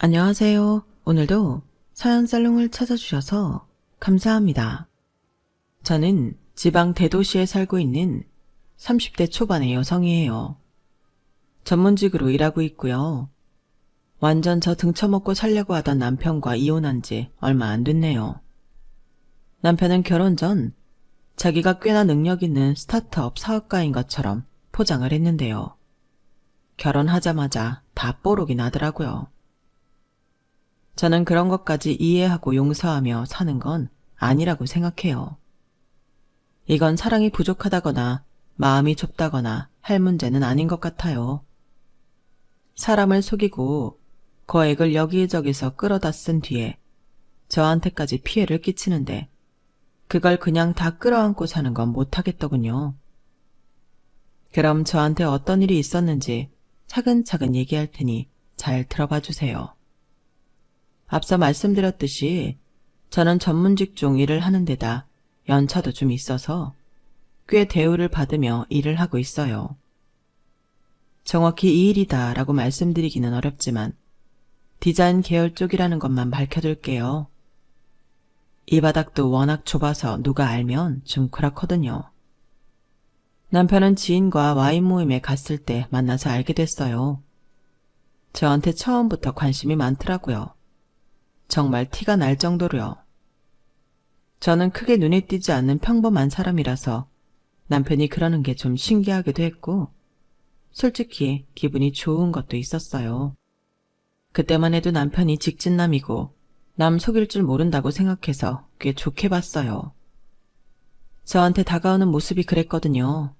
안녕하세요. 오늘도 사연살롱을 찾아주셔서 감사합니다. 저는 지방 대도시에 살고 있는 30대 초반의 여성이에요. 전문직으로 일하고 있고요. 완전 저 등쳐먹고 살려고 하던 남편과 이혼한 지 얼마 안 됐네요. 남편은 결혼 전 자기가 꽤나 능력 있는 스타트업 사업가인 것처럼 포장을 했는데요. 결혼하자마자 다 뽀록이 나더라고요. 저는 그런 것까지 이해하고 용서하며 사는 건 아니라고 생각해요. 이건 사랑이 부족하다거나 마음이 좁다거나 할 문제는 아닌 것 같아요. 사람을 속이고 거액을 여기저기서 끌어다 쓴 뒤에 저한테까지 피해를 끼치는데 그걸 그냥 다 끌어안고 사는 건 못하겠더군요. 그럼 저한테 어떤 일이 있었는지 차근차근 얘기할 테니 잘 들어봐 주세요. 앞서 말씀드렸듯이 저는 전문 직종 일을 하는 데다 연차도 좀 있어서 꽤 대우를 받으며 일을 하고 있어요. 정확히 이 일이다 라고 말씀드리기는 어렵지만 디자인 계열 쪽이라는 것만 밝혀둘게요. 이 바닥도 워낙 좁아서 누가 알면 좀 그렇거든요. 남편은 지인과 와인 모임에 갔을 때 만나서 알게 됐어요. 저한테 처음부터 관심이 많더라고요. 정말 티가 날 정도로요. 저는 크게 눈에 띄지 않는 평범한 사람이라서 남편이 그러는 게 좀 신기하기도 했고 솔직히 기분이 좋은 것도 있었어요. 그때만 해도 남편이 직진남이고 남 속일 줄 모른다고 생각해서 꽤 좋게 봤어요. 저한테 다가오는 모습이 그랬거든요.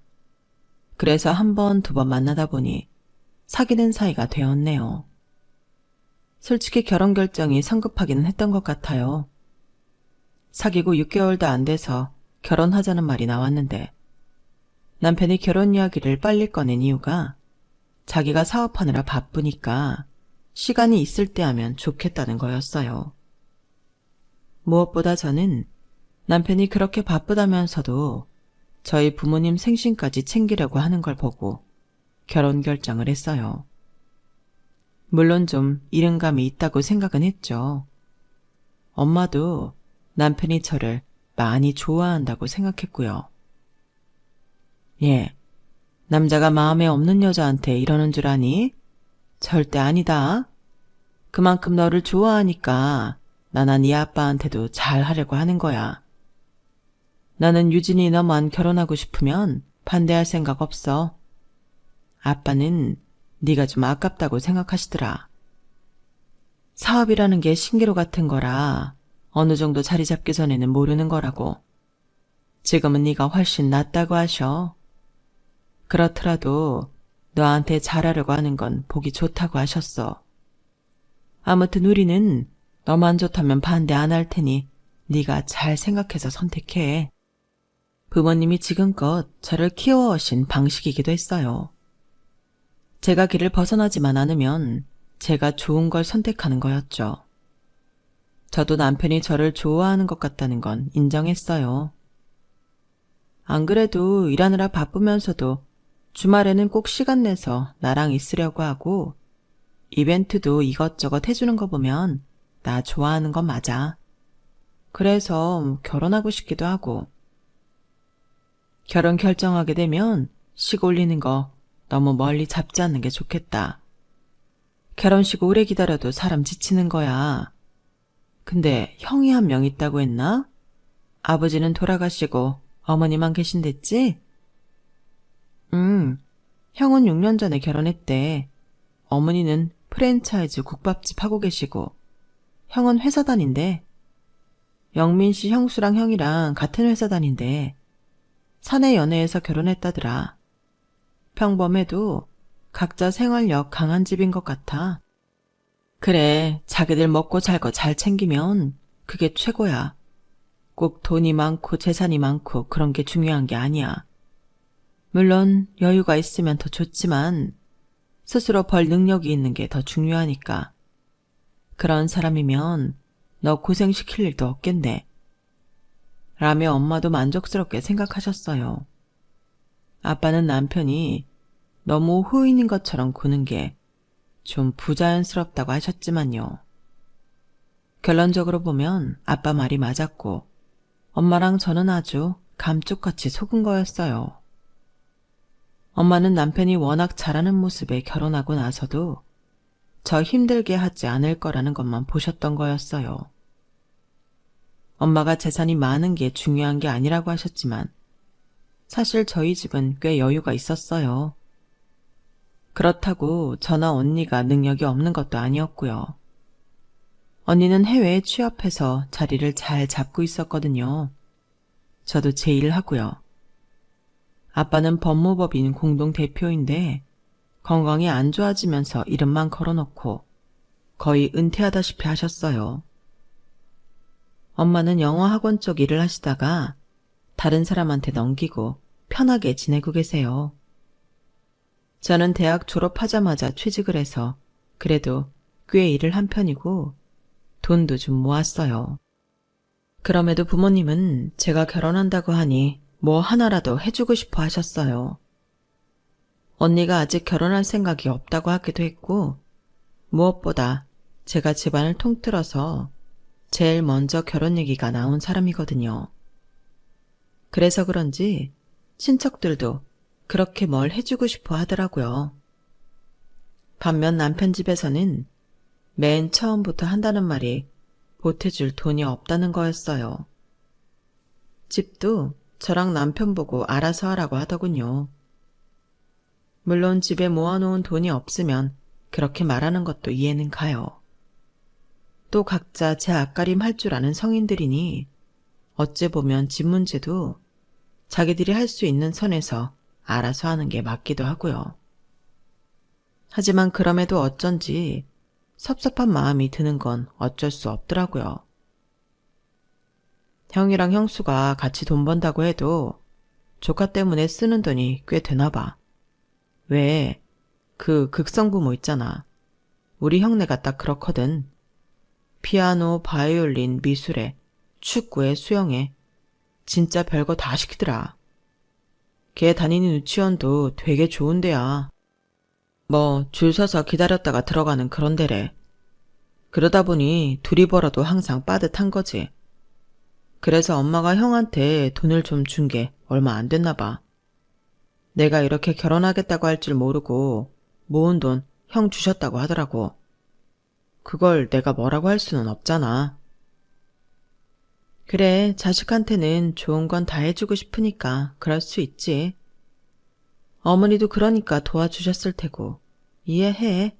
그래서 한 번, 두 번 만나다 보니 사귀는 사이가 되었네요. 솔직히 결혼 결정이 성급하기는 했던 것 같아요. 사귀고 6개월도 안 돼서 결혼하자는 말이 나왔는데 남편이 결혼 이야기를 빨리 꺼낸 이유가 자기가 사업하느라 바쁘니까 시간이 있을 때 하면 좋겠다는 거였어요. 무엇보다 저는 남편이 그렇게 바쁘다면서도 저희 부모님 생신까지 챙기려고 하는 걸 보고 결혼 결정을 했어요. 물론 좀 이른감이 있다고 생각은 했죠. 엄마도 남편이 저를 많이 좋아한다고 생각했고요. 남자가 마음에 없는 여자한테 이러는 줄 아니? 절대 아니다. 그만큼 너를 좋아하니까 나나 네 아빠한테도 잘하려고 하는 거야. 나는 유진이 너만 결혼하고 싶으면 반대할 생각 없어. 아빠는 네가 좀 아깝다고 생각하시더라. 사업이라는 게 신기루 같은 거라 어느 정도 자리 잡기 전에는 모르는 거라고. 지금은 네가 훨씬 낫다고 하셔. 그렇더라도 너한테 잘하려고 하는 건 보기 좋다고 하셨어. 아무튼 우리는 너만 좋다면 반대 안 할 테니 네가 잘 생각해서 선택해. 부모님이 지금껏 저를 키워오신 방식이기도 했어요. 제가 길을 벗어나지만 않으면 제가 좋은 걸 선택하는 거였죠. 저도 남편이 저를 좋아하는 것 같다는 건 인정했어요. 안 그래도 일하느라 바쁘면서도 주말에는 꼭 시간 내서 나랑 있으려고 하고 이벤트도 이것저것 해주는 거 보면 나 좋아하는 건 맞아. 그래서 결혼하고 싶기도 하고. 결혼 결정하게 되면 식 올리는 거 너무 멀리 잡지 않는 게 좋겠다. 결혼식 오래 기다려도 사람 지치는 거야. 근데 형이 한 명 있다고 했나? 아버지는 돌아가시고 어머니만 계신댔지? 형은 6년 전에 결혼했대. 어머니는 프랜차이즈 국밥집 하고 계시고 형은 회사 다닌대. 영민 씨 형수랑 형이랑 같은 회사 다닌대. 사내 연애에서 결혼했다더라. 평범해도 각자 생활력 강한 집인 것 같아. 그래, 자기들 먹고 잘 거 잘 챙기면 그게 최고야. 꼭 돈이 많고 재산이 많고 그런 게 중요한 게 아니야. 물론 여유가 있으면 더 좋지만 스스로 벌 능력이 있는 게 더 중요하니까. 그런 사람이면 너 고생시킬 일도 없겠네. 라며 엄마도 만족스럽게 생각하셨어요. 아빠는 남편이 너무 호인인 것처럼 구는 게 좀 부자연스럽다고 하셨지만요. 결론적으로 보면 아빠 말이 맞았고 엄마랑 저는 아주 감쪽같이 속은 거였어요. 엄마는 남편이 워낙 잘하는 모습에 결혼하고 나서도 저 힘들게 하지 않을 거라는 것만 보셨던 거였어요. 엄마가 재산이 많은 게 중요한 게 아니라고 하셨지만 사실 저희 집은 꽤 여유가 있었어요. 그렇다고 저나 언니가 능력이 없는 것도 아니었고요. 언니는 해외에 취업해서 자리를 잘 잡고 있었거든요. 저도 제 일을 하고요. 아빠는 법무법인 공동대표인데 건강이 안 좋아지면서 이름만 걸어놓고 거의 은퇴하다시피 하셨어요. 엄마는 영어학원 쪽 일을 하시다가 다른 사람한테 넘기고 편하게 지내고 계세요. 저는 대학 졸업하자마자 취직을 해서 그래도 꽤 일을 한 편이고 돈도 좀 모았어요. 그럼에도 부모님은 제가 결혼한다고 하니 뭐 하나라도 해주고 싶어 하셨어요. 언니가 아직 결혼할 생각이 없다고 하기도 했고 무엇보다 제가 집안을 통틀어서 제일 먼저 결혼 얘기가 나온 사람이거든요. 그래서 그런지 친척들도 그렇게 뭘 해주고 싶어 하더라고요. 반면 남편 집에서는 맨 처음부터 한다는 말이 보태줄 돈이 없다는 거였어요. 집도 저랑 남편 보고 알아서 하라고 하더군요. 물론 집에 모아놓은 돈이 없으면 그렇게 말하는 것도 이해는 가요. 또 각자 제 앞가림 할 줄 아는 성인들이니 어찌 보면 집 문제도 자기들이 할 수 있는 선에서 알아서 하는 게 맞기도 하고요. 하지만 그럼에도 어쩐지 섭섭한 마음이 드는 건 어쩔 수 없더라고요. 형이랑 형수가 같이 돈 번다고 해도 조카 때문에 쓰는 돈이 꽤 되나 봐. 왜, 그 극성부모 있잖아. 우리 형네가 딱 그렇거든. 피아노, 바이올린, 미술에, 축구에, 수영에 진짜 별거 다 시키더라. 걔 다니는 유치원도 되게 좋은 데야. 뭐 줄 서서 기다렸다가 들어가는 그런 데래. 그러다 보니 둘이 벌어도 항상 빠듯한 거지. 그래서 엄마가 형한테 돈을 좀 준 게 얼마 안 됐나 봐. 내가 이렇게 결혼하겠다고 할 줄 모르고 모은 돈 형 주셨다고 하더라고. 그걸 내가 뭐라고 할 수는 없잖아. 그래, 자식한테는 좋은 건 다 해주고 싶으니까 그럴 수 있지. 어머니도 그러니까 도와주셨을 테고 이해해.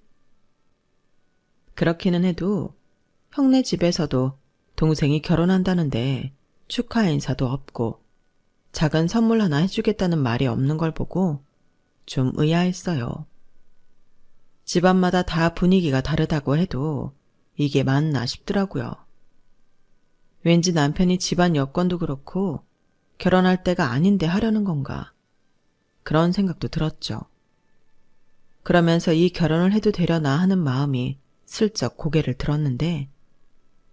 그렇기는 해도 형네 집에서도 동생이 결혼한다는데 축하 인사도 없고 작은 선물 하나 해주겠다는 말이 없는 걸 보고 좀 의아했어요. 집안마다 다 분위기가 다르다고 해도 이게 맞나 싶더라고요. 왠지 남편이 집안 여건도 그렇고 결혼할 때가 아닌데 하려는 건가. 그런 생각도 들었죠. 그러면서 이 결혼을 해도 되려나 하는 마음이 슬쩍 고개를 들었는데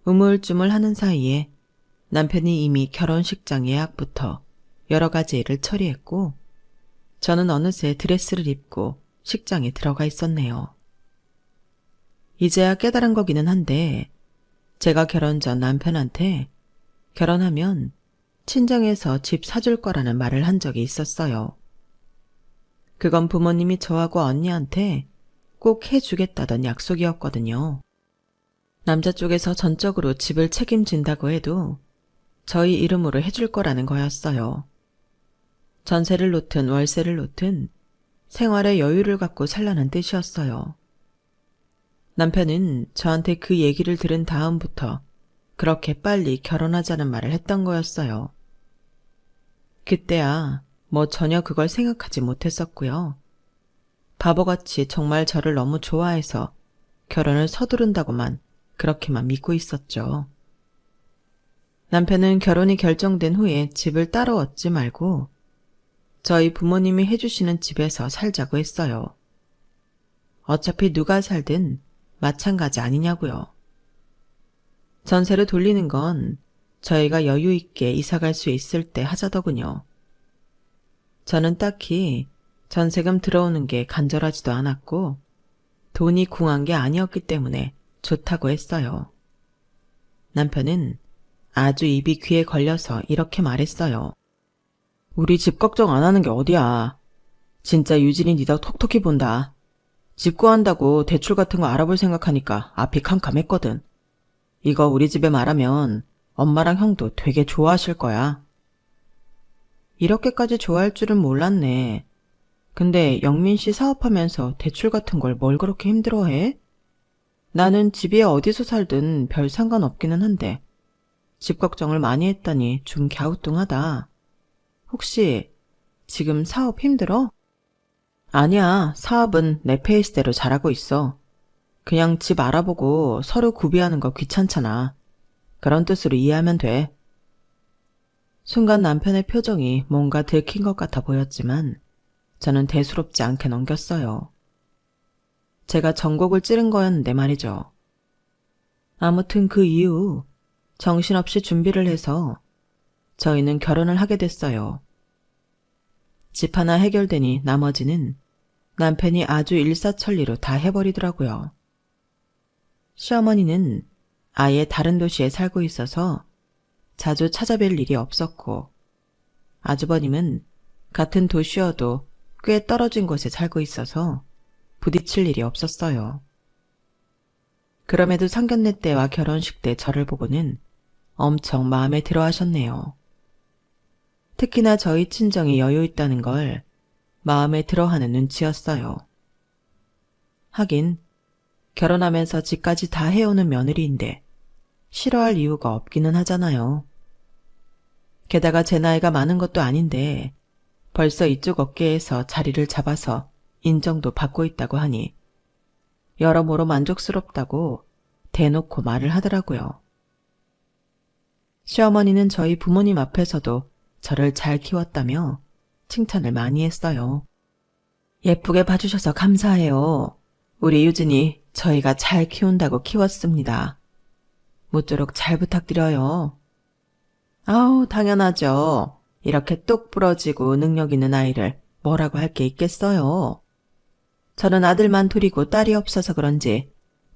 우물쭈물 하는 사이에 남편이 이미 결혼식장 예약부터 여러 가지 일을 처리했고 저는 어느새 드레스를 입고 식장에 들어가 있었네요. 이제야 깨달은 거기는 한데 제가 결혼 전 남편한테 결혼하면 친정에서 집 사줄 거라는 말을 한 적이 있었어요. 그건 부모님이 저하고 언니한테 꼭 해주겠다던 약속이었거든요. 남자 쪽에서 전적으로 집을 책임진다고 해도 저희 이름으로 해줄 거라는 거였어요. 전세를 놓든 월세를 놓든 생활에 여유를 갖고 살라는 뜻이었어요. 남편은 저한테 그 얘기를 들은 다음부터 그렇게 빨리 결혼하자는 말을 했던 거였어요. 그때야 뭐 전혀 그걸 생각하지 못했었고요. 바보같이 정말 저를 너무 좋아해서 결혼을 서두른다고만 그렇게만 믿고 있었죠. 남편은 결혼이 결정된 후에 집을 따로 얻지 말고 저희 부모님이 해주시는 집에서 살자고 했어요. 어차피 누가 살든 마찬가지 아니냐고요. 전세를 돌리는 건 저희가 여유 있게 이사갈 수 있을 때 하자더군요. 저는 딱히 전세금 들어오는 게 간절하지도 않았고 돈이 궁한 게 아니었기 때문에 좋다고 했어요. 남편은 아주 입이 귀에 걸려서 이렇게 말했어요. 우리 집 걱정 안 하는 게 어디야. 진짜 유진이 니다 톡톡히 본다. 집 구한다고 대출 같은 거 알아볼 생각하니까 앞이 캄캄했거든. 이거 우리 집에 말하면 엄마랑 형도 되게 좋아하실 거야. 이렇게까지 좋아할 줄은 몰랐네. 근데 영민 씨 사업하면서 대출 같은 걸 뭘 그렇게 힘들어해? 나는 집이 어디서 살든 별 상관없기는 한데 집 걱정을 많이 했다니 좀 갸우뚱하다. 혹시 지금 사업 힘들어? 아니야, 사업은 내 페이스대로 잘하고 있어. 그냥 집 알아보고 서류 구비하는 거 귀찮잖아. 그런 뜻으로 이해하면 돼. 순간 남편의 표정이 뭔가 들킨 것 같아 보였지만 저는 대수롭지 않게 넘겼어요. 제가 전곡을 찌른 거였는데 말이죠. 아무튼 그 이후 정신없이 준비를 해서 저희는 결혼을 하게 됐어요. 집 하나 해결되니 나머지는 남편이 아주 일사천리로 다 해버리더라고요. 시어머니는 아예 다른 도시에 살고 있어서 자주 찾아뵐 일이 없었고, 아주버님은 같은 도시여도 꽤 떨어진 곳에 살고 있어서 부딪힐 일이 없었어요. 그럼에도 상견례 때와 결혼식 때 저를 보고는 엄청 마음에 들어 하셨네요. 특히나 저희 친정이 여유 있다는 걸 마음에 들어 하는 눈치였어요. 하긴 결혼하면서 집까지 다 해오는 며느리인데 싫어할 이유가 없기는 하잖아요. 게다가 제 나이가 많은 것도 아닌데 벌써 이쪽 업계에서 자리를 잡아서 인정도 받고 있다고 하니 여러모로 만족스럽다고 대놓고 말을 하더라고요. 시어머니는 저희 부모님 앞에서도 저를 잘 키웠다며 칭찬을 많이 했어요. 예쁘게 봐주셔서 감사해요. 우리 유진이 저희가 잘 키운다고 키웠습니다. 모쪼록 잘 부탁드려요. 아우, 당연하죠. 이렇게 똑 부러지고 능력 있는 아이를 뭐라고 할 게 있겠어요. 저는 아들만 둘이고 딸이 없어서 그런지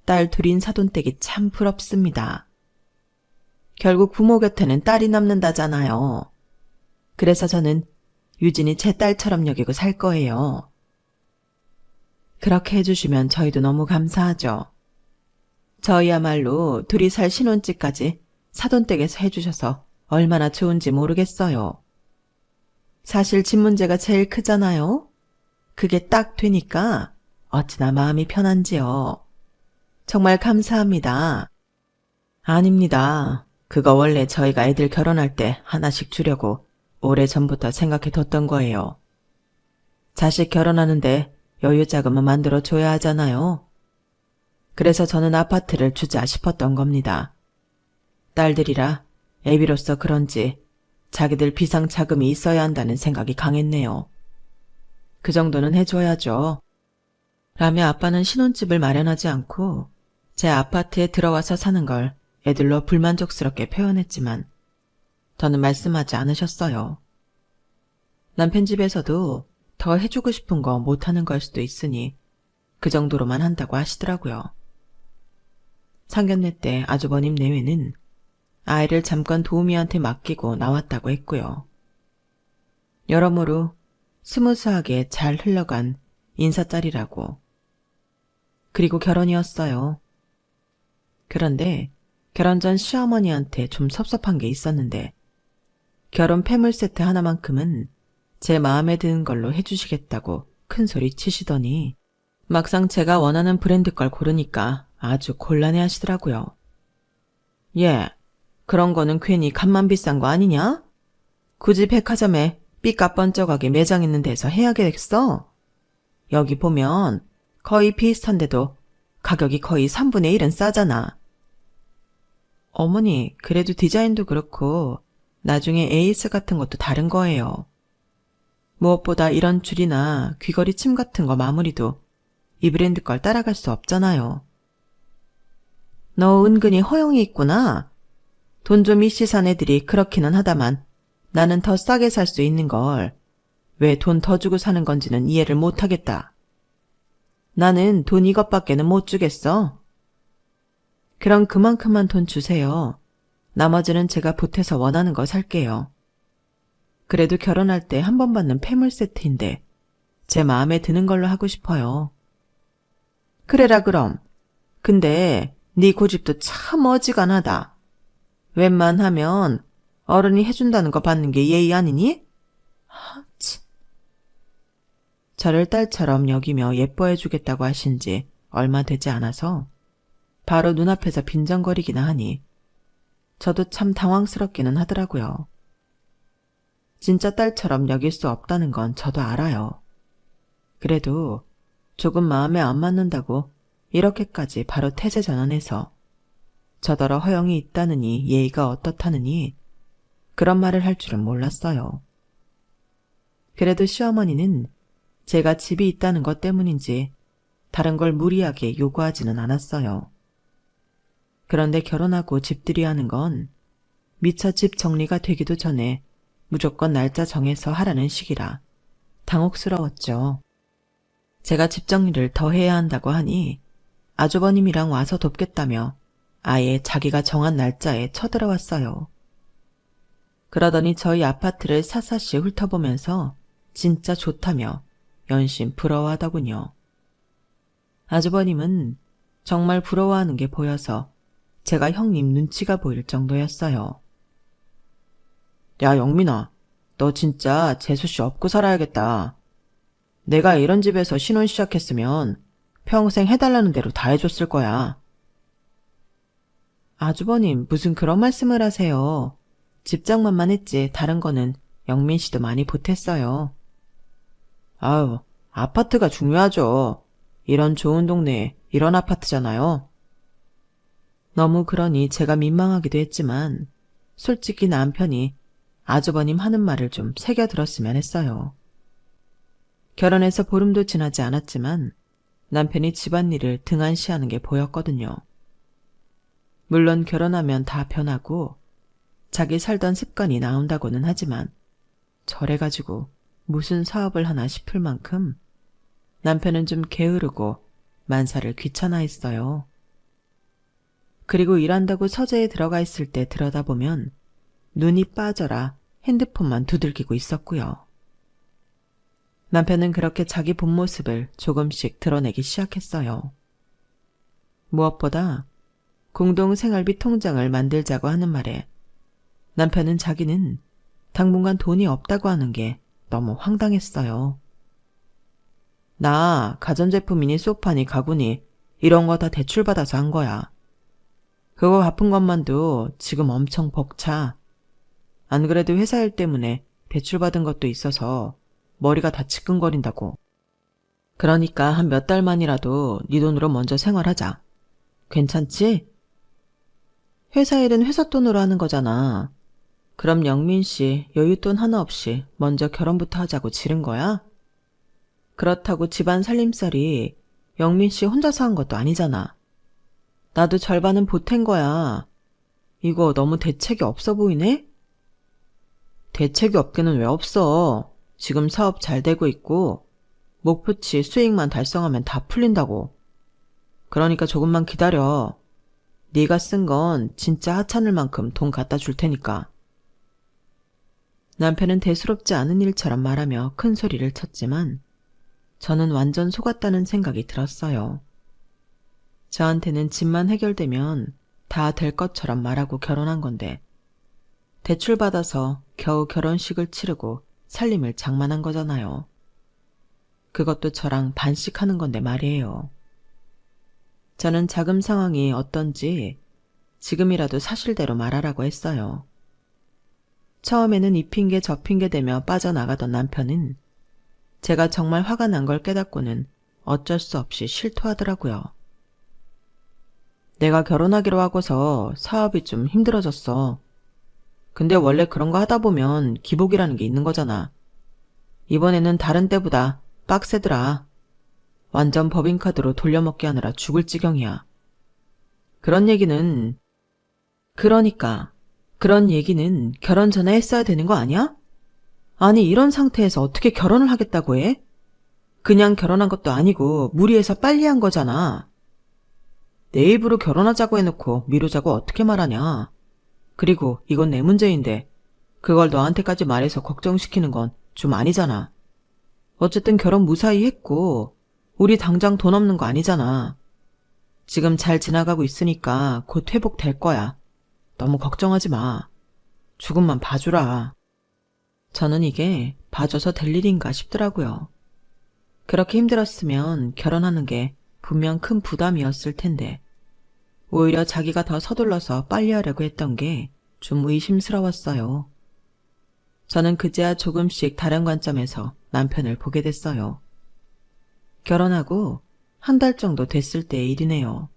딸 둘인 사돈댁이 참 부럽습니다. 결국 부모 곁에는 딸이 남는다잖아요. 그래서 저는 유진이 제 딸처럼 여기고 살 거예요. 그렇게 해주시면 저희도 너무 감사하죠. 저희야말로 둘이 살 신혼집까지 사돈댁에서 해주셔서 얼마나 좋은지 모르겠어요. 사실 집 문제가 제일 크잖아요. 그게 딱 되니까 어찌나 마음이 편한지요. 정말 감사합니다. 아닙니다. 그거 원래 저희가 애들 결혼할 때 하나씩 주려고 오래전부터 생각해뒀던 거예요. 자식 결혼하는데 여유 자금은 만들어줘야 하잖아요. 그래서 저는 아파트를 주자 싶었던 겁니다. 딸들이라 애비로서 그런지 자기들 비상 자금이 있어야 한다는 생각이 강했네요. 그 정도는 해줘야죠. 라며 아빠는 신혼집을 마련하지 않고 제 아파트에 들어와서 사는 걸 애들로 불만족스럽게 표현했지만 더는 말씀하지 않으셨어요. 남편 집에서도 더 해주고 싶은 거 못하는 걸 수도 있으니 그 정도로만 한다고 하시더라고요. 상견례 때 아주버님 내외는 아이를 잠깐 도우미한테 맡기고 나왔다고 했고요. 여러모로 스무스하게 잘 흘러간 인사짤이라고. 그리고 결혼이었어요. 그런데 결혼 전 시어머니한테 좀 섭섭한 게 있었는데 결혼 폐물 세트 하나만큼은 제 마음에 드는 걸로 해주시겠다고 큰 소리 치시더니 막상 제가 원하는 브랜드 걸 고르니까 아주 곤란해 하시더라고요. 예, 그런 거는 괜히 값만 비싼 거 아니냐? 굳이 백화점에 삐까뻔쩍하게 매장 있는 데서 해야겠어? 여기 보면 거의 비슷한데도 가격이 거의 3분의 1은 싸잖아. 어머니, 그래도 디자인도 그렇고 나중에 에이스 같은 것도 다른 거예요. 무엇보다 이런 줄이나 귀걸이 침 같은 거 마무리도 이 브랜드 걸 따라갈 수 없잖아요. 너 은근히 허영이 있구나. 돈 좀 이씨산 애들이 그렇기는 하다만 나는 더 싸게 살 수 있는 걸 왜 돈 더 주고 사는 건지는 이해를 못하겠다. 나는 돈 이것밖에는 못 주겠어. 그럼 그만큼만 돈 주세요. 나머지는 제가 보태서 원하는 거 살게요. 그래도 결혼할 때 한 번 받는 폐물 세트인데 제 마음에 드는 걸로 하고 싶어요. 그래라 그럼. 근데 네 고집도 참 어지간하다. 웬만하면 어른이 해준다는 거 받는 게 예의 아니니? 참. 저를 딸처럼 여기며 예뻐해주겠다고 하신 지 얼마 되지 않아서 바로 눈앞에서 빈정거리기나 하니 저도 참 당황스럽기는 하더라고요. 진짜 딸처럼 여길 수 없다는 건 저도 알아요. 그래도 조금 마음에 안 맞는다고 이렇게까지 바로 태세 전환해서 저더러 허영이 있다느니 예의가 어떻다느니 그런 말을 할 줄은 몰랐어요. 그래도 시어머니는 제가 집이 있다는 것 때문인지 다른 걸 무리하게 요구하지는 않았어요. 그런데 결혼하고 집들이 하는 건 미처 집 정리가 되기도 전에 무조건 날짜 정해서 하라는 식이라 당혹스러웠죠. 제가 집 정리를 더 해야 한다고 하니 아주버님이랑 와서 돕겠다며 아예 자기가 정한 날짜에 쳐들어왔어요. 그러더니 저희 아파트를 샅샅이 훑어보면서 진짜 좋다며 연신 부러워하더군요. 아주버님은 정말 부러워하는 게 보여서 제가 형님 눈치가 보일 정도였어요. 야, 영민아, 너 진짜 재수씨 업고 살아야겠다. 내가 이런 집에서 신혼 시작했으면 평생 해달라는 대로 다 해줬을 거야. 아주버님, 무슨 그런 말씀을 하세요. 집장만만 했지 다른 거는 영민 씨도 많이 보탰어요. 아유, 아파트가 중요하죠. 이런 좋은 동네에 이런 아파트잖아요. 너무 그러니 제가 민망하기도 했지만 솔직히 남편이 아주버님 하는 말을 좀 새겨 들었으면 했어요. 결혼해서 보름도 지나지 않았지만 남편이 집안일을 등한시하는 게 보였거든요. 물론 결혼하면 다 변하고 자기 살던 습관이 나온다고는 하지만 저래가지고 무슨 사업을 하나 싶을 만큼 남편은 좀 게으르고 만사를 귀찮아했어요. 그리고 일한다고 서재에 들어가 있을 때 들여다보면 눈이 빠져라 핸드폰만 두들기고 있었고요. 남편은 그렇게 자기 본 모습을 조금씩 드러내기 시작했어요. 무엇보다 공동생활비 통장을 만들자고 하는 말에 남편은 자기는 당분간 돈이 없다고 하는 게 너무 황당했어요. 나 가전제품이니 소파니 가구니 이런 거 다 대출받아서 한 거야. 그거 갚은 것만도 지금 엄청 벅차. 안 그래도 회사 일 때문에 대출받은 것도 있어서 머리가 다 지끈거린다고. 그러니까 한 몇 달만이라도 네 돈으로 먼저 생활하자. 괜찮지? 회사 일은 회사 돈으로 하는 거잖아. 그럼 영민 씨 여윳돈 하나 없이 먼저 결혼부터 하자고 지른 거야? 그렇다고 집안 살림살이 영민 씨 혼자서 한 것도 아니잖아. 나도 절반은 보탠 거야. 이거 너무 대책이 없어 보이네? 대책이 없기는 왜 없어. 지금 사업 잘 되고 있고 목표치 수익만 달성하면 다 풀린다고. 그러니까 조금만 기다려. 네가 쓴 건 진짜 하찮을 만큼 돈 갖다 줄 테니까. 남편은 대수롭지 않은 일처럼 말하며 큰 소리를 쳤지만 저는 완전 속았다는 생각이 들었어요. 저한테는 집만 해결되면 다 될 것처럼 말하고 결혼한 건데 대출받아서 겨우 결혼식을 치르고 살림을 장만한 거잖아요. 그것도 저랑 반씩 하는 건데 말이에요. 저는 자금 상황이 어떤지 지금이라도 사실대로 말하라고 했어요. 처음에는 이 핑계 저 핑계 대며 빠져나가던 남편은 제가 정말 화가 난 걸 깨닫고는 어쩔 수 없이 실토하더라고요. 내가 결혼하기로 하고서 사업이 좀 힘들어졌어. 근데 원래 그런 거 하다 보면 기복이라는 게 있는 거잖아. 이번에는 다른 때보다 빡세더라. 완전 법인카드로 돌려먹기 하느라 죽을 지경이야. 그런 얘기는 결혼 전에 했어야 되는 거 아니야? 아니 이런 상태에서 어떻게 결혼을 하겠다고 해? 그냥 결혼한 것도 아니고 무리해서 빨리 한 거잖아. 내 입으로 결혼하자고 해놓고 미루자고 어떻게 말하냐. 그리고 이건 내 문제인데 그걸 너한테까지 말해서 걱정시키는 건 좀 아니잖아. 어쨌든 결혼 무사히 했고 우리 당장 돈 없는 거 아니잖아. 지금 잘 지나가고 있으니까 곧 회복될 거야. 너무 걱정하지 마. 조금만 봐주라. 저는 이게 봐줘서 될 일인가 싶더라고요. 그렇게 힘들었으면 결혼하는 게 분명 큰 부담이었을 텐데 오히려 자기가 더 서둘러서 빨리 하려고 했던 게 좀 의심스러웠어요. 저는 그제야 조금씩 다른 관점에서 남편을 보게 됐어요. 결혼하고 한 달 정도 됐을 때의 일이네요.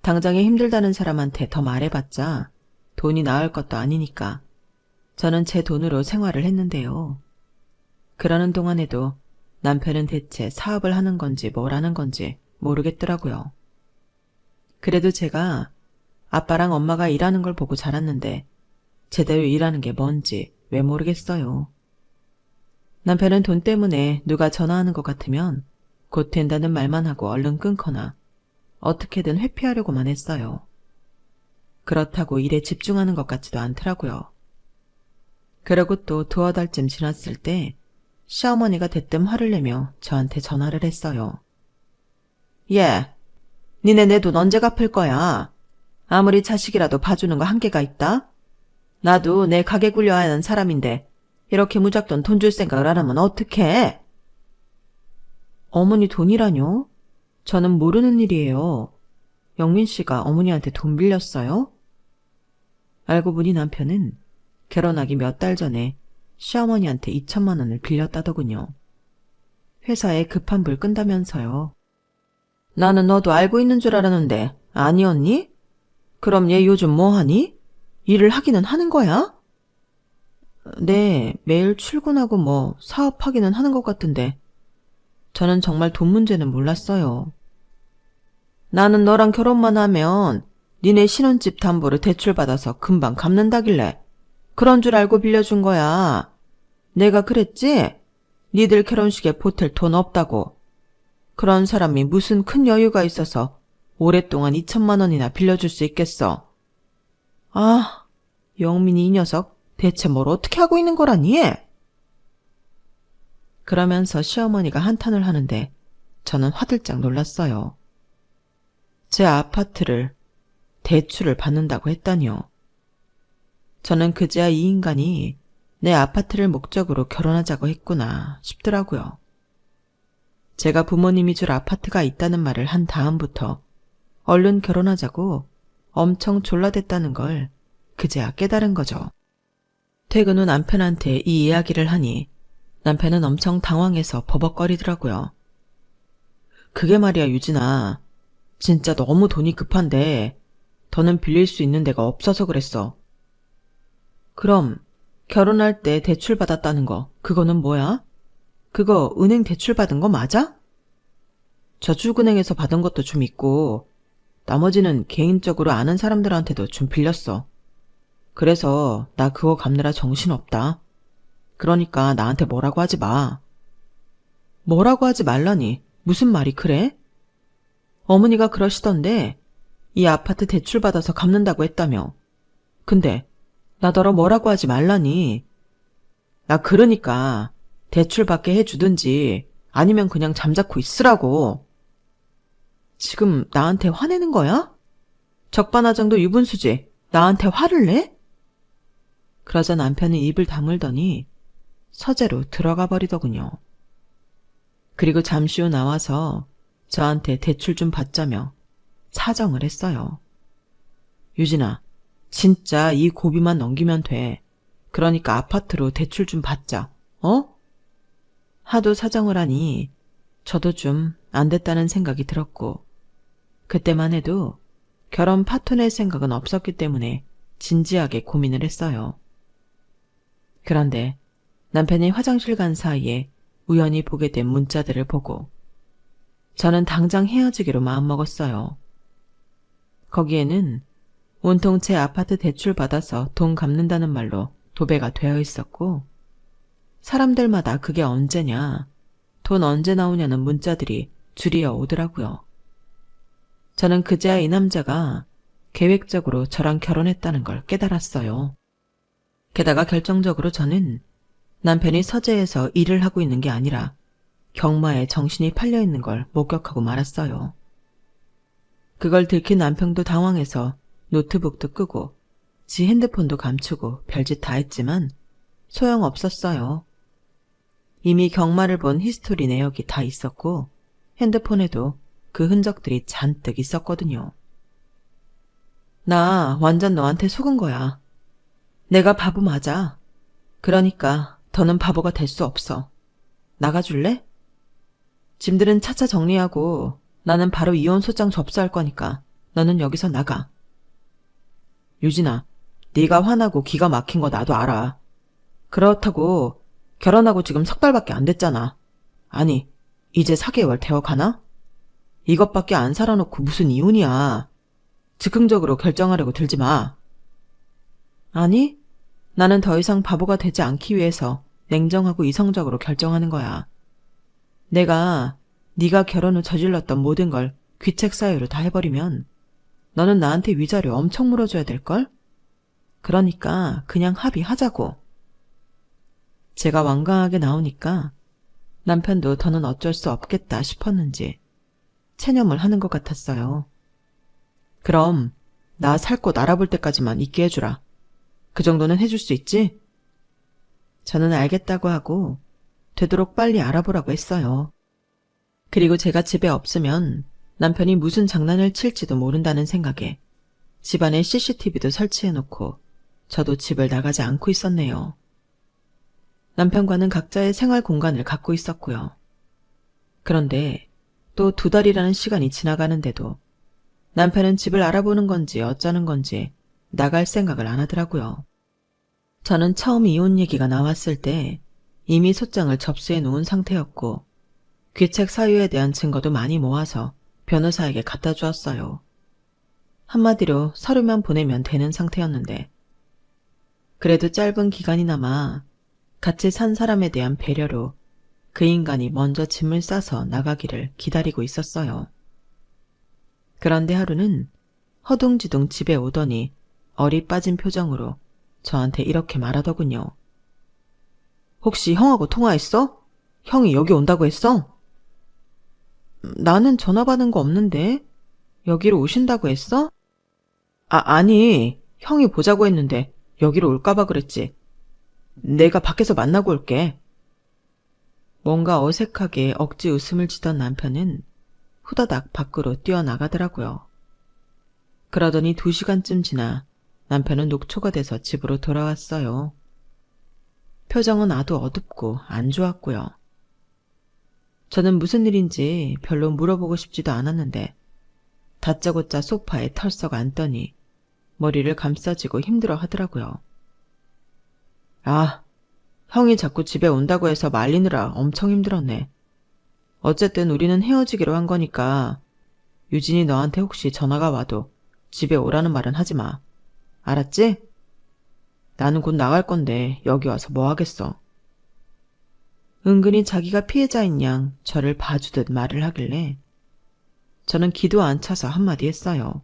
당장에 힘들다는 사람한테 더 말해봤자 돈이 나을 것도 아니니까 저는 제 돈으로 생활을 했는데요. 그러는 동안에도 남편은 대체 사업을 하는 건지 뭘 하는 건지 모르겠더라고요. 그래도 제가 아빠랑 엄마가 일하는 걸 보고 자랐는데 제대로 일하는 게 뭔지 왜 모르겠어요. 남편은 돈 때문에 누가 전화하는 것 같으면 곧 된다는 말만 하고 얼른 끊거나 어떻게든 회피하려고만 했어요. 그렇다고 일에 집중하는 것 같지도 않더라고요. 그러고 또 두어 달쯤 지났을 때 시어머니가 대뜸 화를 내며 저한테 전화를 했어요. 얘, 니네 내 돈 언제 갚을 거야? 아무리 자식이라도 봐주는 거 한계가 있다? 나도 내 가게 굴려야 하는 사람인데 이렇게 무작정 돈 줄 생각을 안 하면 어떡해? 어머니 돈이라뇨? 저는 모르는 일이에요. 영민 씨가 어머니한테 돈 빌렸어요? 알고 보니 남편은 결혼하기 몇 달 전에 시어머니한테 2천만 원을 빌렸다더군요. 회사에 급한 불 끈다면서요. 나는 너도 알고 있는 줄 알았는데 아니었니? 그럼 얘 요즘 뭐 하니? 일을 하기는 하는 거야? 네, 매일 출근하고 뭐 사업하기는 하는 것 같은데 저는 정말 돈 문제는 몰랐어요. 나는 너랑 결혼만 하면 니네 신혼집 담보를 대출받아서 금방 갚는다길래 그런 줄 알고 빌려준 거야. 내가 그랬지? 니들 결혼식에 보탤 돈 없다고. 그런 사람이 무슨 큰 여유가 있어서 오랫동안 2천만 원이나 빌려줄 수 있겠어. 아, 영민이 이 녀석 대체 뭘 어떻게 하고 있는 거라니? 그러면서 시어머니가 한탄을 하는데 저는 화들짝 놀랐어요. 제 아파트를 대출을 받는다고 했다니요. 저는 그제야 이 인간이 내 아파트를 목적으로 결혼하자고 했구나 싶더라고요. 제가 부모님이 줄 아파트가 있다는 말을 한 다음부터 얼른 결혼하자고 엄청 졸라댔다는 걸 그제야 깨달은 거죠. 퇴근 후 남편한테 이 이야기를 하니 남편은 엄청 당황해서 버벅거리더라고요. 그게 말이야 유진아. 진짜 너무 돈이 급한데 더는 빌릴 수 있는 데가 없어서 그랬어. 그럼 결혼할 때 대출 받았다는 거 그거는 뭐야? 그거 은행 대출 받은 거 맞아? 저축은행에서 받은 것도 좀 있고 나머지는 개인적으로 아는 사람들한테도 좀 빌렸어. 그래서 나 그거 갚느라 정신없다. 그러니까 나한테 뭐라고 하지 마. 뭐라고 하지 말라니 무슨 말이 그래? 어머니가 그러시던데 이 아파트 대출 받아서 갚는다고 했다며. 근데 나더러 뭐라고 하지 말라니. 나 그러니까 대출 받게 해주든지 아니면 그냥 잠자코 있으라고. 지금 나한테 화내는 거야? 적반하장도 유분수지. 나한테 화를 내? 그러자 남편은 입을 다물더니 서재로 들어가 버리더군요. 그리고 잠시 후 나와서 저한테 대출 좀 받자며 사정을 했어요. 유진아, 진짜 이 고비만 넘기면 돼. 그러니까 아파트로 대출 좀 받자. 어? 하도 사정을 하니 저도 좀 안 됐다는 생각이 들었고 그때만 해도 결혼 파토 낼 생각은 없었기 때문에 진지하게 고민을 했어요. 그런데 남편이 화장실 간 사이에 우연히 보게 된 문자들을 보고 저는 당장 헤어지기로 마음먹었어요. 거기에는 온통 제 아파트 대출 받아서 돈 갚는다는 말로 도배가 되어 있었고 사람들마다 그게 언제냐, 돈 언제 나오냐는 문자들이 줄이어 오더라고요. 저는 그제야 이 남자가 계획적으로 저랑 결혼했다는 걸 깨달았어요. 게다가 결정적으로 저는 남편이 서재에서 일을 하고 있는 게 아니라 경마에 정신이 팔려 있는 걸 목격하고 말았어요. 그걸 들킨 남편도 당황해서 노트북도 끄고 지 핸드폰도 감추고 별짓 다 했지만 소용없었어요. 이미 경마를 본 히스토리 내역이 다 있었고 핸드폰에도 그 흔적들이 잔뜩 있었거든요. 나 완전 너한테 속은 거야. 내가 바보 맞아. 그러니까 더는 바보가 될 수 없어. 나가줄래? 짐들은 차차 정리하고 나는 바로 이혼 소장 접수할 거니까 너는 여기서 나가. 유진아, 네가 화나고 기가 막힌 거 나도 알아. 그렇다고 결혼하고 지금 석 달밖에 안 됐잖아. 아니, 이제 4개월 되어가나? 이것밖에 안 살아놓고 무슨 이혼이야. 즉흥적으로 결정하려고 들지 마. 아니, 나는 더 이상 바보가 되지 않기 위해서 냉정하고 이성적으로 결정하는 거야. 내가 네가 결혼 후 저질렀던 모든 걸 귀책 사유로 다 해버리면 너는 나한테 위자료 엄청 물어줘야 될걸? 그러니까 그냥 합의하자고. 제가 완강하게 나오니까 남편도 더는 어쩔 수 없겠다 싶었는지 체념을 하는 것 같았어요. 그럼 나 살 곳 알아볼 때까지만 있게 해주라. 그 정도는 해줄 수 있지? 저는 알겠다고 하고 되도록 빨리 알아보라고 했어요. 그리고 제가 집에 없으면 남편이 무슨 장난을 칠지도 모른다는 생각에 집안에 CCTV도 설치해놓고 저도 집을 나가지 않고 있었네요. 남편과는 각자의 생활 공간을 갖고 있었고요. 그런데 또 2달이라는 시간이 지나가는데도 남편은 집을 알아보는 건지 어쩌는 건지 나갈 생각을 안 하더라고요. 저는 처음 이혼 얘기가 나왔을 때 이미 소장을 접수해 놓은 상태였고 귀책 사유에 대한 증거도 많이 모아서 변호사에게 갖다 주었어요. 한마디로 서류만 보내면 되는 상태였는데 그래도 짧은 기간이나마 같이 산 사람에 대한 배려로 그 인간이 먼저 짐을 싸서 나가기를 기다리고 있었어요. 그런데 하루는 허둥지둥 집에 오더니 얼이 빠진 표정으로 저한테 이렇게 말하더군요. 혹시 형하고 통화했어? 형이 여기 온다고 했어? 나는 전화 받은 거 없는데 여기로 오신다고 했어? 아니, 형이 보자고 했는데 여기로 올까봐 그랬지. 내가 밖에서 만나고 올게. 뭔가 어색하게 억지 웃음을 지던 남편은 후다닥 밖으로 뛰어나가더라고요. 그러더니 2시간쯤 지나 남편은 녹초가 돼서 집으로 돌아왔어요. 표정은 아주 어둡고 안 좋았고요. 저는 무슨 일인지 별로 물어보고 싶지도 않았는데 다짜고짜 소파에 털썩 앉더니 머리를 감싸쥐고 힘들어 하더라고요. 아, 형이 자꾸 집에 온다고 해서 말리느라 엄청 힘들었네. 어쨌든 우리는 헤어지기로 한 거니까 유진이 너한테 혹시 전화가 와도 집에 오라는 말은 하지 마. 알았지? 나는 곧 나갈 건데 여기 와서 뭐 하겠어. 은근히 자기가 피해자인 양 저를 봐주듯 말을 하길래 저는 기도 안 차서 한마디 했어요.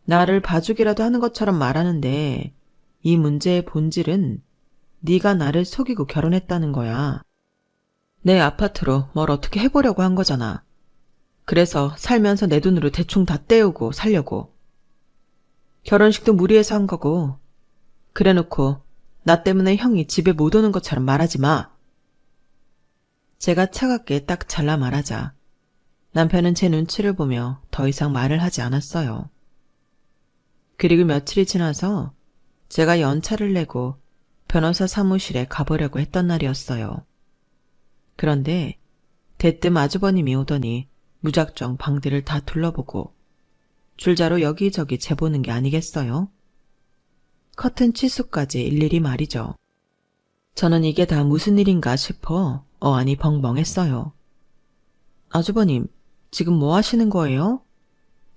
나를 봐주기라도 하는 것처럼 말하는데 이 문제의 본질은 네가 나를 속이고 결혼했다는 거야. 내 아파트로 뭘 어떻게 해보려고 한 거잖아. 그래서 살면서 내 돈으로 대충 다 떼우고 살려고. 결혼식도 무리해서 한 거고 그래놓고 나 때문에 형이 집에 못 오는 것처럼 말하지 마. 제가 차갑게 딱 잘라 말하자 남편은 제 눈치를 보며 더 이상 말을 하지 않았어요. 그리고 며칠이 지나서 제가 연차를 내고 변호사 사무실에 가보려고 했던 날이었어요. 그런데 대뜸 아주버님이 오더니 무작정 방들을 다 둘러보고 줄자로 여기저기 재보는 게 아니겠어요? 커튼 치수까지 일일이 말이죠. 저는 이게 다 무슨 일인가 싶어 어안이 벙벙했어요. 아주버님, 지금 뭐 하시는 거예요?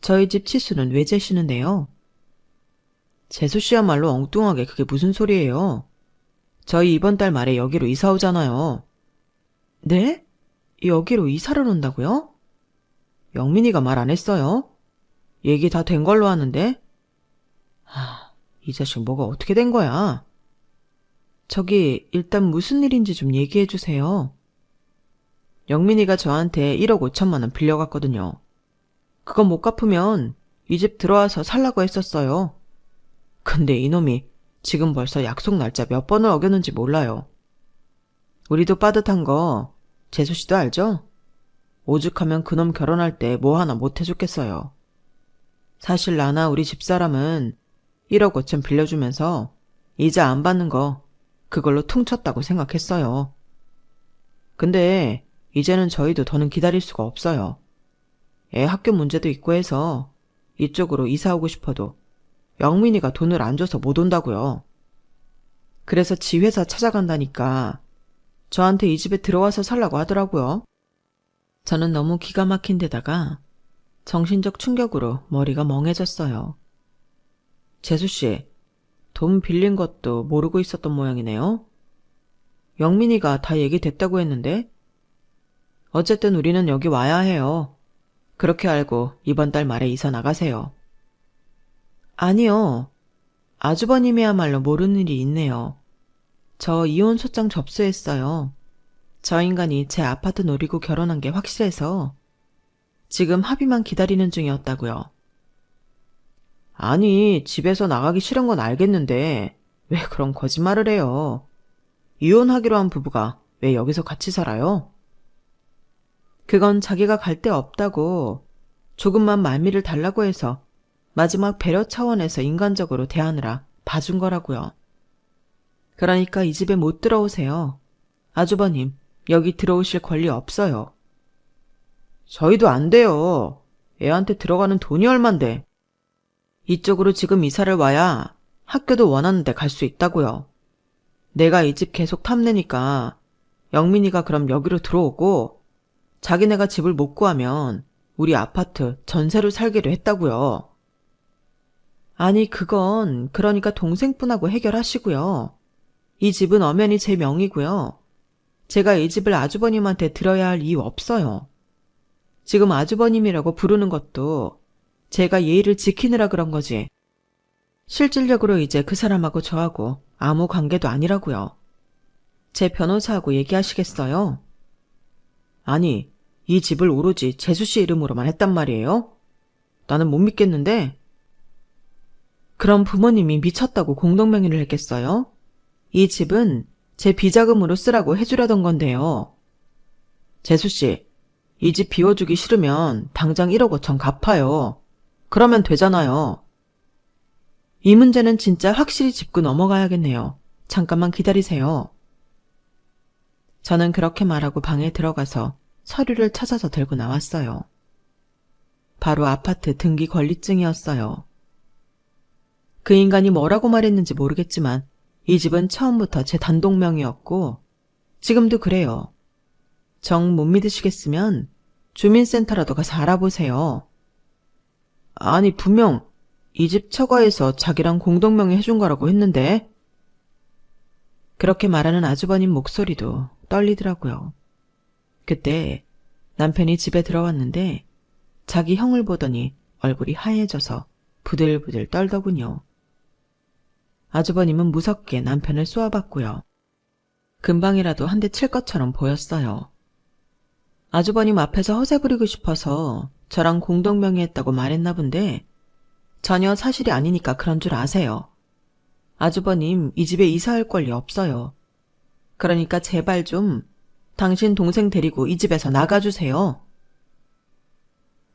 저희 집 치수는 왜 재시는데요? 재수씨야말로 엉뚱하게 그게 무슨 소리예요? 저희 이번 달 말에 여기로 이사 오잖아요. 네? 여기로 이사를 온다고요? 영민이가 말 안 했어요? 얘기 다 된 걸로 아는데? 이 자식 뭐가 어떻게 된 거야? 저기 일단 무슨 일인지 좀 얘기해 주세요. 영민이가 저한테 1억 5천만 원 빌려갔거든요. 그거 못 갚으면 이 집 들어와서 살라고 했었어요. 근데 이놈이 지금 벌써 약속 날짜 몇 번을 어겼는지 몰라요. 우리도 빠듯한 거 재수 씨도 알죠? 오죽하면 그놈 결혼할 때 뭐 하나 못 해줬겠어요. 사실 나나 우리 집사람은 1억 5천 빌려주면서 이자 안 받는 거 그걸로 퉁쳤다고 생각했어요. 근데 이제는 저희도 더는 기다릴 수가 없어요. 애 학교 문제도 있고 해서 이쪽으로 이사 오고 싶어도 영민이가 돈을 안 줘서 못 온다고요. 그래서 지 회사 찾아간다니까 저한테 이 집에 들어와서 살라고 하더라고요. 저는 너무 기가 막힌 데다가 정신적 충격으로 머리가 멍해졌어요. 재수씨, 돈 빌린 것도 모르고 있었던 모양이네요. 영민이가 다 얘기됐다고 했는데? 어쨌든 우리는 여기 와야 해요. 그렇게 알고 이번 달 말에 이사 나가세요. 아니요. 아주버님이야말로 모르는 일이 있네요. 저 이혼 소장 접수했어요. 저 인간이 제 아파트 노리고 결혼한 게 확실해서 지금 합의만 기다리는 중이었다고요. 아니, 집에서 나가기 싫은 건 알겠는데 왜 그런 거짓말을 해요? 이혼하기로 한 부부가 왜 여기서 같이 살아요? 그건 자기가 갈 데 없다고 조금만 말미를 달라고 해서 마지막 배려 차원에서 인간적으로 대하느라 봐준 거라고요. 그러니까 이 집에 못 들어오세요. 아주버님, 여기 들어오실 권리 없어요. 저희도 안 돼요. 애한테 들어가는 돈이 얼만데. 이쪽으로 지금 이사를 와야 학교도 원하는 데 갈 수 있다고요. 내가 이 집 계속 탐내니까 영민이가 그럼 여기로 들어오고 자기네가 집을 못 구하면 우리 아파트 전세로 살기로 했다고요. 아니 그건 그러니까 동생분하고 해결하시고요. 이 집은 엄연히 제 명의고요. 제가 이 집을 아주버님한테 드려야 할 이유 없어요. 지금 아주버님이라고 부르는 것도 제가 예의를 지키느라 그런 거지. 실질적으로 이제 그 사람하고 저하고 아무 관계도 아니라고요. 제 변호사하고 얘기하시겠어요? 아니, 이 집을 오로지 재수씨 이름으로만 했단 말이에요? 나는 못 믿겠는데? 그럼 부모님이 미쳤다고 공동명의를 했겠어요? 이 집은 제 비자금으로 쓰라고 해주려던 건데요. 재수씨, 이 집 비워주기 싫으면 당장 1억 5천 갚아요. 그러면 되잖아요. 이 문제는 진짜 확실히 짚고 넘어가야겠네요. 잠깐만 기다리세요. 저는 그렇게 말하고 방에 들어가서 서류를 찾아서 들고 나왔어요. 바로 아파트 등기 권리증이었어요. 그 인간이 뭐라고 말했는지 모르겠지만 이 집은 처음부터 제 단독 명의였고 지금도 그래요. 정 못 믿으시겠으면 주민센터라도 가서 알아보세요. 아니 분명 이 집 처가에서 자기랑 공동명의 해준 거라고 했는데. 그렇게 말하는 아주버님 목소리도 떨리더라고요. 그때 남편이 집에 들어왔는데 자기 형을 보더니 얼굴이 하얘져서 부들부들 떨더군요. 아주버님은 무섭게 남편을 쏘아봤고요. 금방이라도 한 대 칠 것처럼 보였어요. 아주버님 앞에서 허세 부리고 싶어서 저랑 공동명의했다고 말했나 본데 전혀 사실이 아니니까 그런 줄 아세요. 아주버님 이 집에 이사할 권리 없어요. 그러니까 제발 좀 당신 동생 데리고 이 집에서 나가주세요.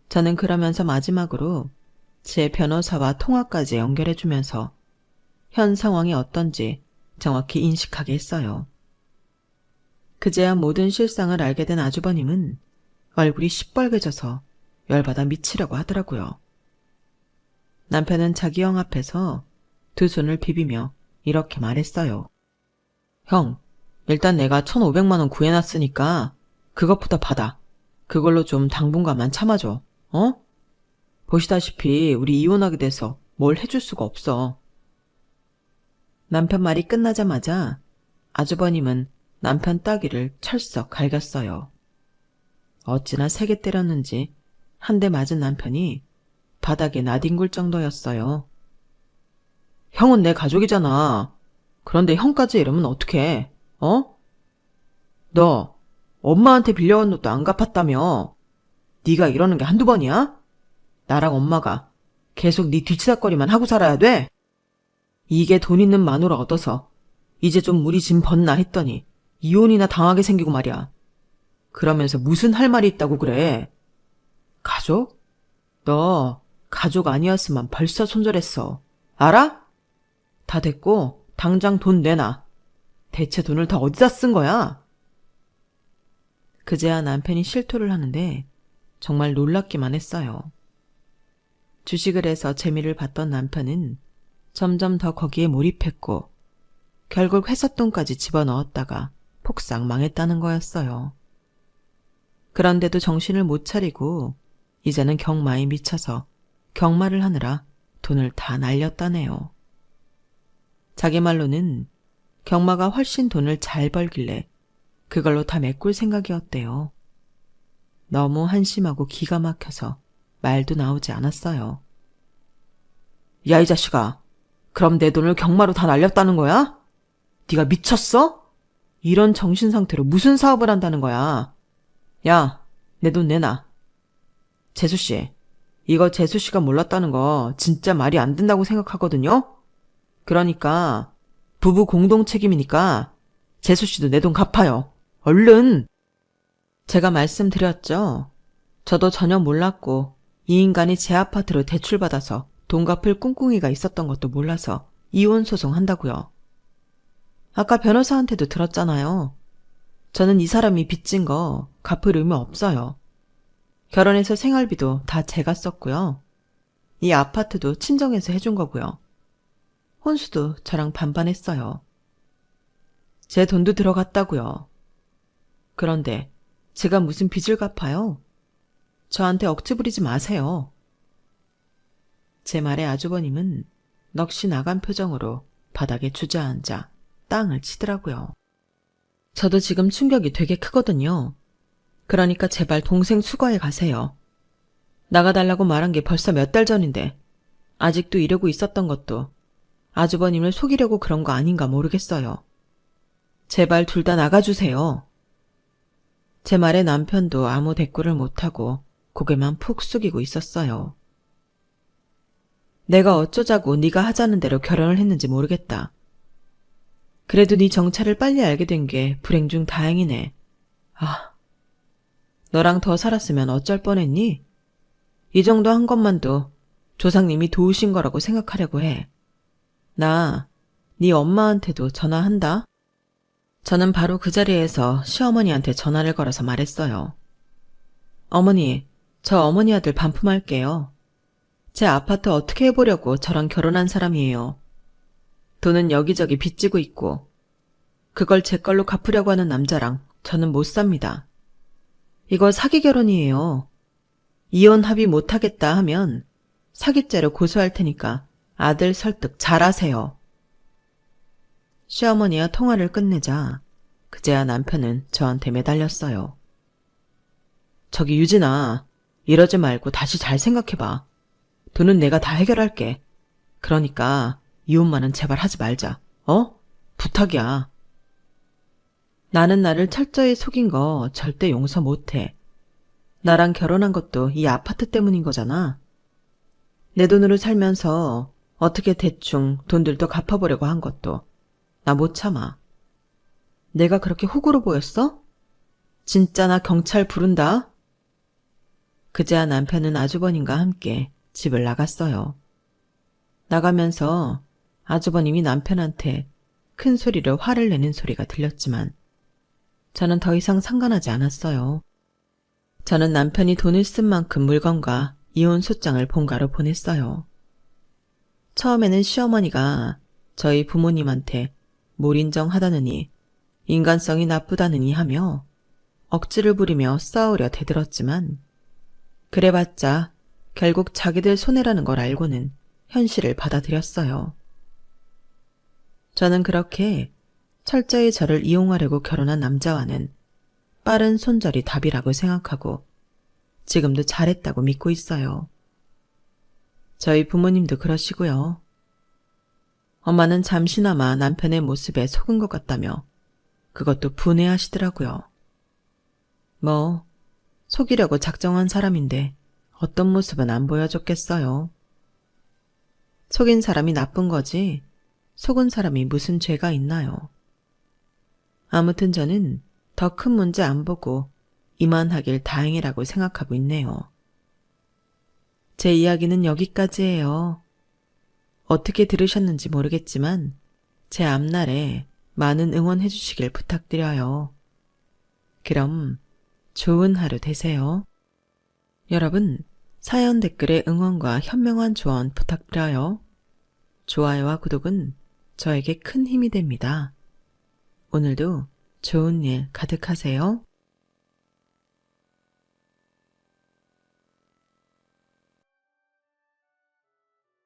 저는 그러면서 마지막으로 제 변호사와 통화까지 연결해주면서 현 상황이 어떤지 정확히 인식하게 했어요. 그제야 모든 실상을 알게 된 아주버님은 얼굴이 시뻘개져서 열받아 미치려고 하더라고요. 남편은 자기 형 앞에서 두 손을 비비며 이렇게 말했어요. 형, 일단 내가 1,500만 원 구해놨으니까 그것부터 받아. 그걸로 좀 당분간만 참아줘. 어? 보시다시피 우리 이혼하게 돼서 뭘 해줄 수가 없어. 남편 말이 끝나자마자 아주버님은 남편 따귀를 철썩 갈겼어요. 어찌나 세게 때렸는지 한 대 맞은 남편이 바닥에 나뒹굴 정도였어요. 형은 내 가족이잖아. 그런데 형까지 이러면 어떡해, 어? 너 엄마한테 빌려온 돈도 안 갚았다며. 네가 이러는 게 한두 번이야? 나랑 엄마가 계속 네 뒤치다거리만 하고 살아야 돼? 이게 돈 있는 마누라 얻어서 이제 좀 우리 짐 벗나 했더니 이혼이나 당하게 생기고 말이야. 그러면서 무슨 할 말이 있다고 그래. 가족? 너 가족 아니었으면 벌써 손절했어. 알아? 다 됐고 당장 돈 내놔. 대체 돈을 다 어디다 쓴 거야? 그제야 남편이 실토를 하는데 정말 놀랍기만 했어요. 주식을 해서 재미를 봤던 남편은 점점 더 거기에 몰입했고 결국 회삿돈까지 집어넣었다가 폭삭 망했다는 거였어요. 그런데도 정신을 못 차리고 이제는 경마에 미쳐서 경마를 하느라 돈을 다 날렸다네요. 자기 말로는 경마가 훨씬 돈을 잘 벌길래 그걸로 다 메꿀 생각이었대요. 너무 한심하고 기가 막혀서 말도 나오지 않았어요. 야, 이 자식아. 그럼 내 돈을 경마로 다 날렸다는 거야? 네가 미쳤어? 이런 정신 상태로 무슨 사업을 한다는 거야? 야, 내 돈 내놔. 재수씨, 이거 재수씨가 몰랐다는 거 진짜 말이 안 된다고 생각하거든요? 그러니까 부부 공동 책임이니까 재수씨도 내 돈 갚아요. 얼른! 제가 말씀드렸죠. 저도 전혀 몰랐고 이 인간이 제 아파트로 대출받아서 돈 갚을 꿍꿍이가 있었던 것도 몰라서 이혼 소송한다고요. 아까 변호사한테도 들었잖아요. 저는 이 사람이 빚진 거 갚을 의무 없어요. 결혼해서 생활비도 다 제가 썼고요. 이 아파트도 친정에서 해준 거고요. 혼수도 저랑 반반 했어요. 제 돈도 들어갔다고요. 그런데 제가 무슨 빚을 갚아요? 저한테 억지 부리지 마세요. 제 말에 아주버님은 넋이 나간 표정으로 바닥에 주저앉아 땅을 치더라고요. 저도 지금 충격이 되게 크거든요. 그러니까 제발 동생 수거해 가세요. 나가달라고 말한 게 벌써 몇 달 전인데 아직도 이러고 있었던 것도 아주버님을 속이려고 그런 거 아닌가 모르겠어요. 제발 둘 다 나가주세요. 제 말에 남편도 아무 대꾸를 못하고 고개만 푹 숙이고 있었어요. 내가 어쩌자고 네가 하자는 대로 결혼을 했는지 모르겠다. 그래도 네 정체를 빨리 알게 된 게 불행 중 다행이네. 아, 너랑 더 살았으면 어쩔 뻔했니? 이 정도 한 것만도 조상님이 도우신 거라고 생각하려고 해. 나 네 엄마한테도 전화한다. 저는 바로 그 자리에서 시어머니한테 전화를 걸어서 말했어요. 어머니, 저 어머니 아들 반품할게요. 제 아파트 어떻게 해보려고 저랑 결혼한 사람이에요. 돈은 여기저기 빚지고 있고 그걸 제 걸로 갚으려고 하는 남자랑 저는 못 삽니다. 이거 사기 결혼이에요. 이혼 합의 못하겠다 하면 사기죄로 고소할 테니까 아들 설득 잘하세요. 시어머니와 통화를 끝내자 그제야 남편은 저한테 매달렸어요. 저기 유진아, 이러지 말고 다시 잘 생각해봐. 돈은 내가 다 해결할게. 그러니까 이혼만은 제발 하지 말자. 어? 부탁이야. 나는 나를 철저히 속인 거 절대 용서 못해. 나랑 결혼한 것도 이 아파트 때문인 거잖아. 내 돈으로 살면서 어떻게 대충 돈들도 갚아보려고 한 것도 나 못 참아. 내가 그렇게 호구로 보였어? 진짜 나 경찰 부른다. 그제야 남편은 아주버님과 함께 집을 나갔어요. 나가면서 아주버님이 남편한테 큰 소리로 화를 내는 소리가 들렸지만 저는 더 이상 상관하지 않았어요. 저는 남편이 돈을 쓴 만큼 물건과 이혼 소장을 본가로 보냈어요. 처음에는 시어머니가 저희 부모님한테 몰인정하다느니 인간성이 나쁘다느니 하며 억지를 부리며 싸우려 대들었지만 그래봤자 결국 자기들 손해라는 걸 알고는 현실을 받아들였어요. 저는 그렇게 철저히 저를 이용하려고 결혼한 남자와는 빠른 손절이 답이라고 생각하고 지금도 잘했다고 믿고 있어요. 저희 부모님도 그러시고요. 엄마는 잠시나마 남편의 모습에 속은 것 같다며 그것도 분해하시더라고요. 뭐 속이려고 작정한 사람인데 어떤 모습은 안 보여줬겠어요. 속인 사람이 나쁜 거지 속은 사람이 무슨 죄가 있나요? 아무튼 저는 더 큰 문제 안 보고 이만하길 다행이라고 생각하고 있네요. 제 이야기는 여기까지예요. 어떻게 들으셨는지 모르겠지만 제 앞날에 많은 응원해 주시길 부탁드려요. 그럼 좋은 하루 되세요. 여러분, 사연 댓글에 응원과 현명한 조언 부탁드려요. 좋아요와 구독은 저에게 큰 힘이 됩니다. 오늘도 좋은 일 가득하세요.